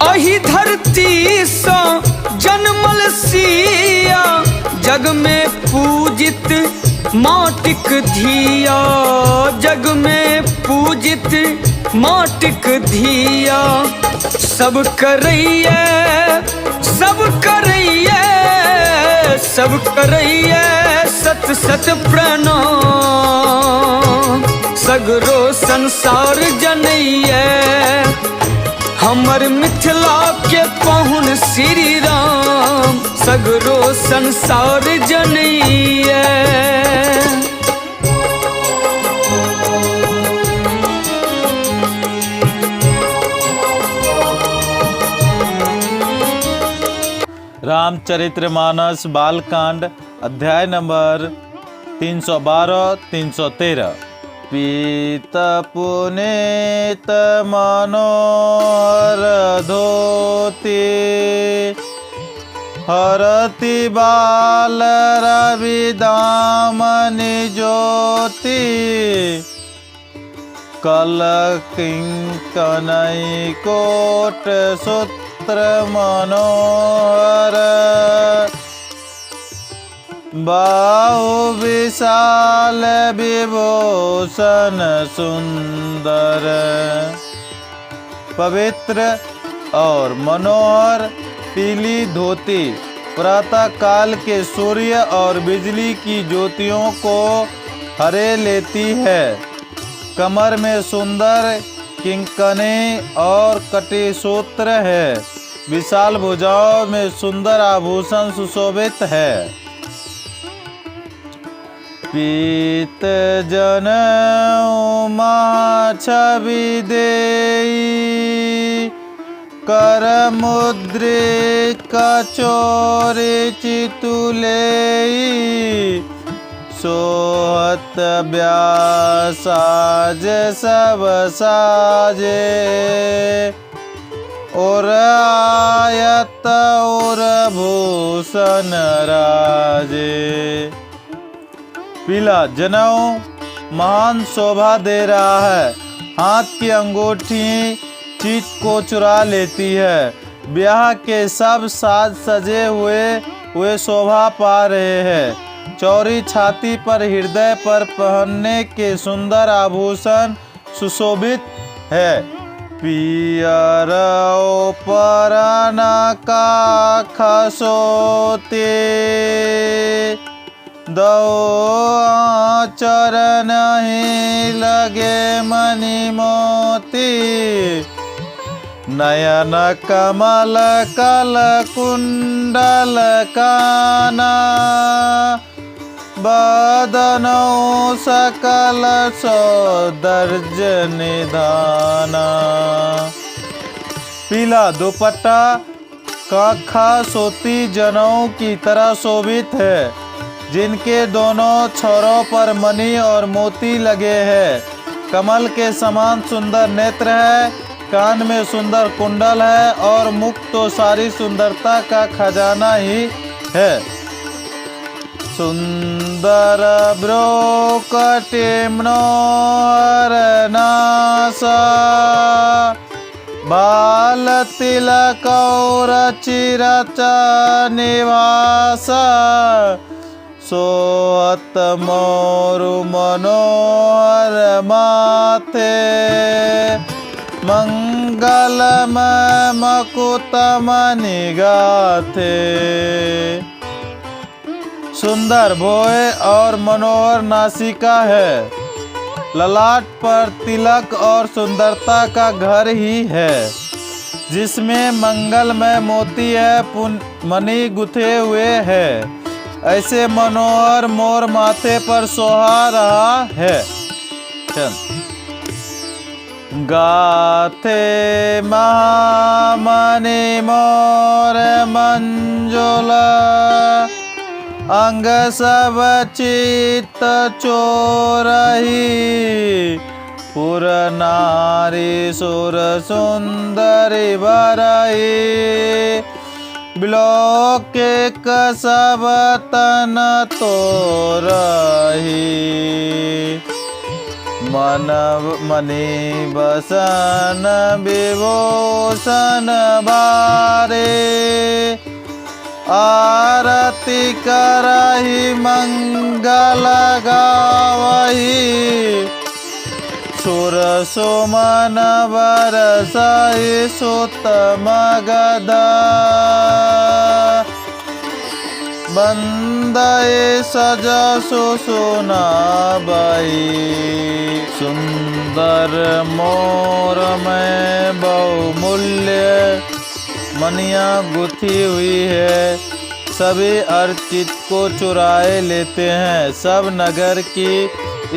अही धरती सा जन्मल सिया, जग में पूजित माटिक धिया, जग में पूजित माटिक धिया। सब करैया सब करैया सब करैया सत सत प्रणाम, सगरो संसार जनैया हमर मिथिला के पाहुन श्री राम, सगरो संसार जनैया। रामचरितमानस बालकांड अध्याय नंबर 312-313। पीत पुनीत मनोहर धोती, हरति बाल रवि दामनि ज्योति, कल किंकनई कोट सूत्र मनोहर, बाहु विशाल विभूषण सुंदर। पवित्र और मनोहर पीली धोती प्रातः काल के सूर्य और बिजली की ज्योतियों को हरे लेती है। कमर में सुंदर किंकने और कटे सूत्र है। विशाल भुजाओं में सुंदर आभूषण सुशोभित है। पीत जनेऊ छवि देई, कर मुद्रिक चोरी चितुलेई, सोहत ब्यासाज सब साजे, और आयत और भूषण राजे। पीला जनेऊ महान शोभा दे रहा है। हाथ की अंगूठी चित्त को चुरा लेती है। ब्याह के सब साज सजे हुए शोभा पा रहे हैं। चौड़ी छाती पर हृदय पर पहनने के सुंदर आभूषण सुशोभित है। पियर उपरन का खसोते, दो चरण ही लगे मणि मोती, नयन कमल कल कुंडल काना, बदनो सकल सौंदर्य निधाना। पीला दुपट्टा काखा सोती जनेऊ की तरह शोभित है, जिनके दोनों छोरों पर मणि और मोती लगे हैं। कमल के समान सुंदर नेत्र है, कान में सुंदर कुंडल है और मुख तो सारी सुंदरता का खजाना ही है। सुंदर ब्रोकटे मनोहर नासा, बाल तिलक और चिरचा निवासा, सोहत मोरु मनोहर माथे, मंगलमय मकुत मणि गाथे। सुंदर भोए और मनोहर नासिका है। ललाट पर तिलक और सुंदरता का घर ही है, जिसमें मंगलमय मोती है, मणि गुथे हुए है। ऐसे मनोहर मोर माथे पर सोहा रहा है। गाथे महामणि मोर मंजुला, अंग सब चित चोरही, पुर नारी सुर सुंदरी बरही, बिलोक सब तन तो रही। मणि बसन विभूषण बारे, आरती करहि मंगल गावहि, सुर सुमन बरसहि सुत मगध, बंदे सजसु सुनाबई, सुंदर मोर में बहुमूल्य मणियाँ गुथी हुई है। सभी अर्चित को चुराए लेते हैं। सब नगर की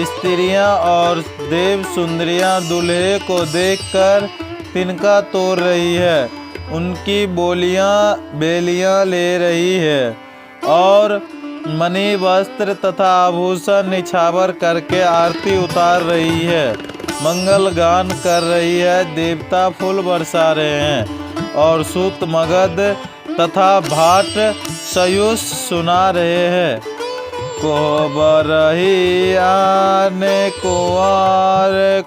स्त्रियां और देव सुंदरियां दूल्हे को देखकर तिनका तोड़ रही है, उनकी बेलियां ले रही है और मणि वस्त्र तथा आभूषण निछावर करके आरती उतार रही है, मंगल गान कर रही है, देवता फूल बरसा रहे हैं और सूत मगध तथा भाट सयुष सुना रहे हैं। कोहबरहि आने कुंवारे,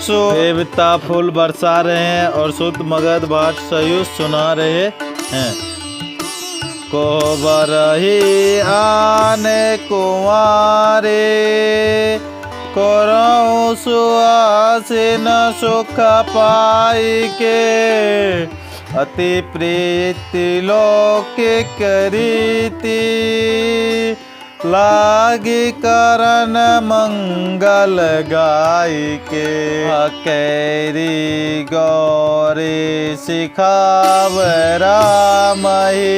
सो देवता फूल बरसा रहे हैं और सूत मगध भाट सयुष सुना रहे हैं। कोहबरहि आने कुंवारे, करहु सुहासिन सुख पाई के, अति प्रीति लौकिक रीति, लागी करन मंगल गाई के, कैरी गौरी सिखाव रामहि,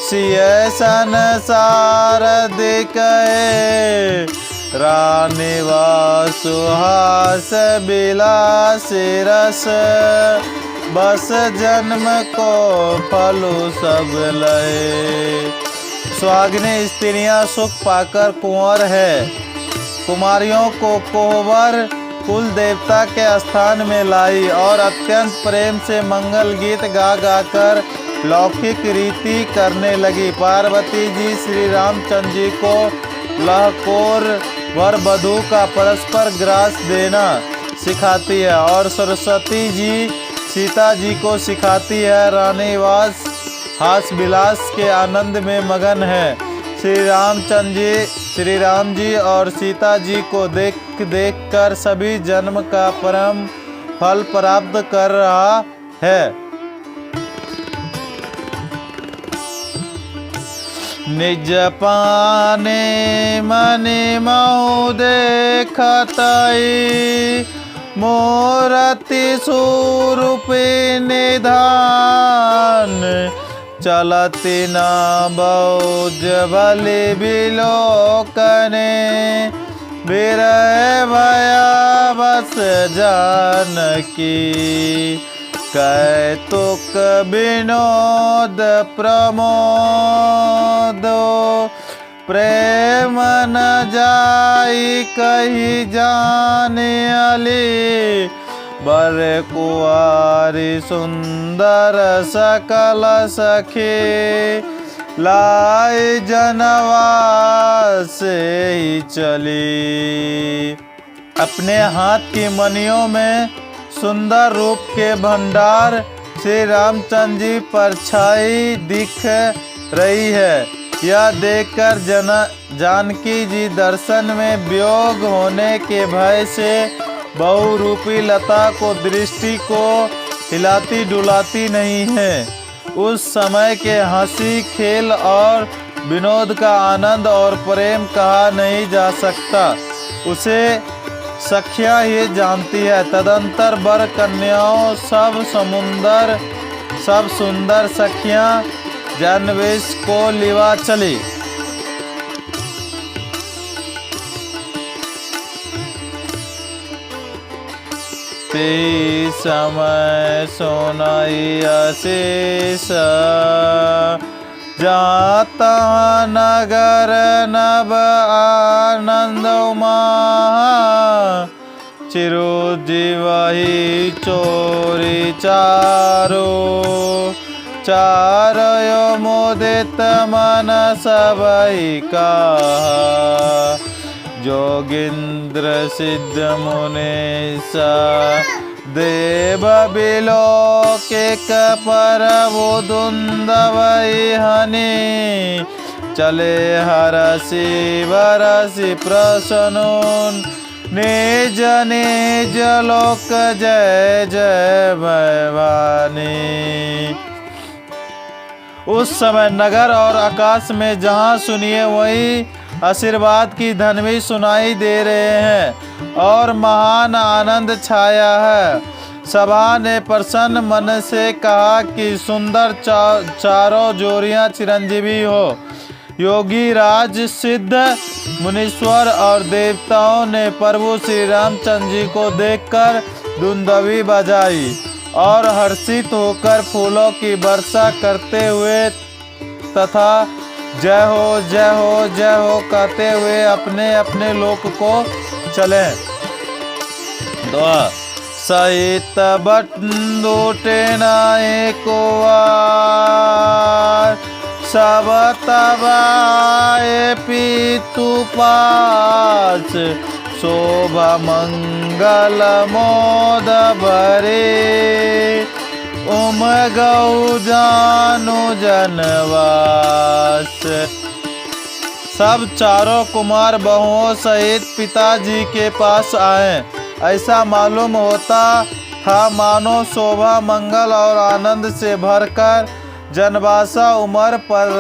सिय संसार दिखे, रानी वासुहास बिलास रस, बस जन्म को फलु सब लहे। सुहागिनी स्त्रियां सुख पाकर कुंवर है। कुमारियों को कोहबर कुल देवता के स्थान में लाई और अत्यंत प्रेम से मंगल गीत गा गाकर लौकिक रीति करने लगी। पार्वती जी श्री रामचंद्र जी को लहकोर वर वधू का परस्पर ग्रास देना सिखाती है और सरस्वती जी सीता जी को सिखाती है। रानी वास हास विलास के आनंद में मगन है। श्री राम जी और सीता जी को देख कर सभी जन्म का परम फल प्राप्त कर रहा है। निज पाने मनि महु देखतई, मूरति स्वरूपी निधान, चलति न बहुज बलि विलोकने, विरह भयावश जानकी, कैतुक विनोद प्रमोदो, प्रेम न जाई कही जाने अली, बर कुआरी सुंदर सकल सखी, लाई जनवास ही चली। अपने हाथ की मणियों में सुंदर रूप के भंडार श्री रामचंद्र जी परछाई दिख रही है। यह देखकर जानकी जी दर्शन में वियोग होने के भय से बहुरूपी लता को दृष्टि को हिलाती डुलाती नहीं है। उस समय के हंसी खेल और विनोद का आनंद और प्रेम कहा नहीं जा सकता, उसे सखियाँ ही जानती है। तदंतर वर कन्याओं सब सुंदर सखियाँ जानवेश को लिवा चली। ते समय सुनाई अशेष, जाता नगर नव आनंद उमा, चिरंजीवहि चोरी चारो, चारयो मुदित मन सबई का, जोगिंद्र सिद्ध मुनीश देव बिलो के कपर बुदुंदवई हनी चले हरसि वरसि प्रसन्नुन निज निज लोक जय जय भवानी। उस समय नगर और आकाश में जहाँ सुनिए वही आशीर्वाद की ध्वनि सुनाई दे रहे हैं और महान आनंद छाया है। सभा ने प्रसन्न मन से कहा कि सुंदर चारों जोड़ियां चिरंजीवी हो। योगी राज सिद्ध मुनीश्वर और देवताओं ने प्रभु श्री रामचंद्र जी को देखकर दुंदुभी बजाई और हर्षित होकर फूलों की वर्षा करते हुए तथा जय हो जय हो जय हो कहते हुए अपने अपने लोक को चले। दुआ सहित बटूटे एको सब तबाए पीतु पास शोभा मंगल मोद भरे उमगौ जानु जनवास। सब चारों कुमार बहुओं सहित पिताजी के पास आए। ऐसा मालूम होता था मानो शोभा मंगल और आनंद से भरकर जनवासा उमर पर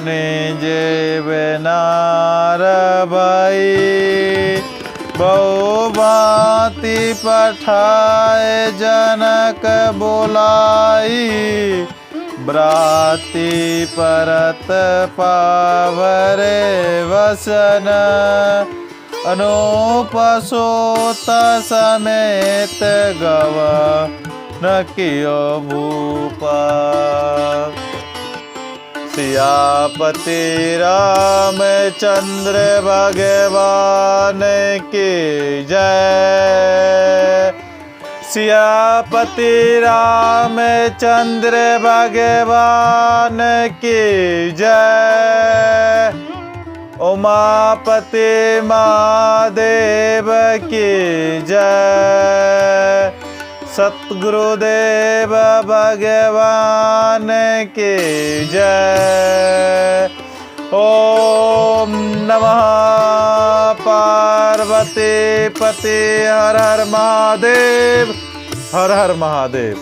निजे बेनार भाई बहु भांति पठाए जनक बोलाई ब्राति परत पावरे वसन अनूप सोत समेत गव न कियो भूपा। सियापति रामचंद्र भगवान की जय। सियापति रामचंद्र भगवान की जय। उमापति महादेव की जय। सतगुरुदेव भगवान की जय। ओम नमः पार्वती पति हर हर महादेव हर हर महादेव।